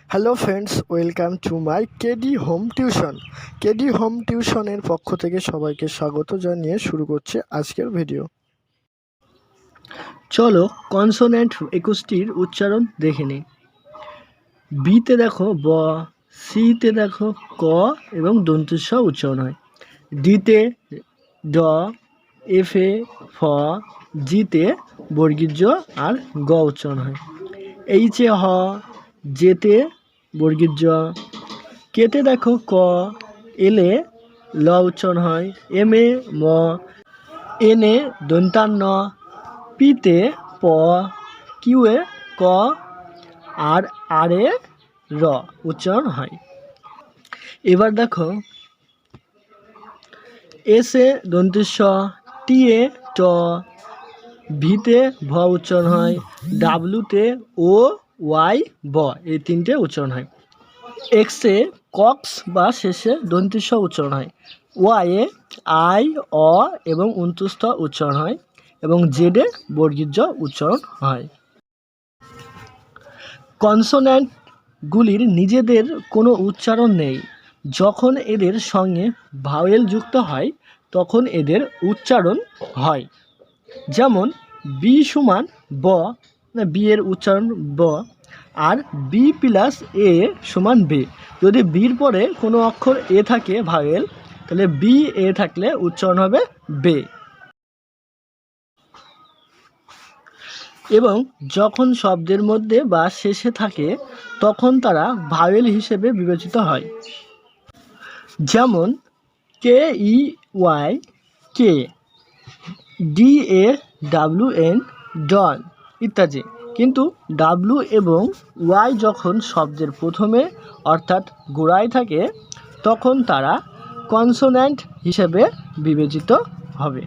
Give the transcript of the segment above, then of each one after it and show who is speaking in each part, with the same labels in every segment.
Speaker 1: Hello friends, welcome to my KD home tuition. KD home টিউশনের পক্ষ থেকে সবাইকে স্বাগত জানিয়ে শুরু করছে আজকের ভিডিও। চলো কনসোনেন্ট 21টির উচ্চারণ দেখে নিই। বিতে দেখো ব, সিতে দেখো ক এবং দন্তের স উচ্চারণ হয়। ডিতে ড, এফে ফ, জিতে বর্গীয় জ আর গ উচ্চারণ হয়। এইচে হ, জেতে বর্গীয় জ, কেতে দেখো ক, এলে ল উচ্চারণ হয়। এমে ম, এনে দন্তান্ন, পিতে প, কিউয়ে ক আর আরে র উচ্চারণ হয়। এবার দেখো এসে দন্তের স, টিয়ে ট, ভিতে ভ উচ্চারণ হয়। ডাব্লুতে ও, ওয়াই ব, এই তিনটে উচ্চারণ হয়। এক্সে কক্স বা শেষে দন্তের স উচ্চারণ হয়। ওয়াইয়ে আই, অ এবং অন্ত্যস্থ উচ্চারণ হয় এবং জেডে বর্গীয় জ উচ্চারণ হয়। কনসোন্যান্টগুলির নিজেদের কোনো উচ্চারণ নেই। যখন এদের সঙ্গে ভাওয়েল যুক্ত হয় তখন এদের উচ্চারণ হয়। যেমন বি সমান ব, বি এর উচ্চারণ ব, আর বি প্লাস এ সমান বে। যদি বির পরে কোনো অক্ষর এ থাকে ভাওয়েল, তাহলে বি এ থাকলে উচ্চারণ হবে বে। এবং যখন শব্দের মধ্যে বা শেষে থাকে তখন তারা ভাওয়েল হিসেবে বিবেচিত হয়। যেমন K E Y K, D A W N dawn ইত্যাদি। কিন্তু ডাব্লু এবং ওয়াই যখন শব্দের প্রথমে অর্থাৎ গোড়ায় থাকে তখন তারা কনসোন্যান্ট হিসেবে বিবেচিত হবে।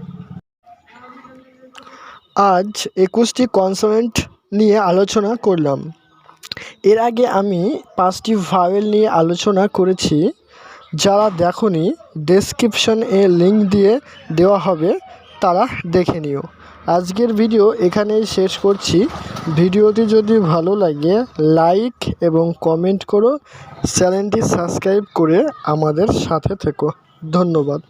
Speaker 1: আজ 21টি কনসোনেন্ট নিয়ে আলোচনা করলাম। এর আগে আমি 5টি ভাওয়েল নিয়ে আলোচনা করেছি। যারা দেখোনি ডেসক্রিপশনে লিঙ্ক দিয়ে দেওয়া হবে, তারা দেখে নিও। আজকের ভিডিও এখানেই শেষ করছি। ভিডিওটি যদি ভালো লাগে লাইক এবং কমেন্ট করো, চ্যানেলটি সাবস্ক্রাইব করে আমাদের সাথে থেকো। ধন্যবাদ।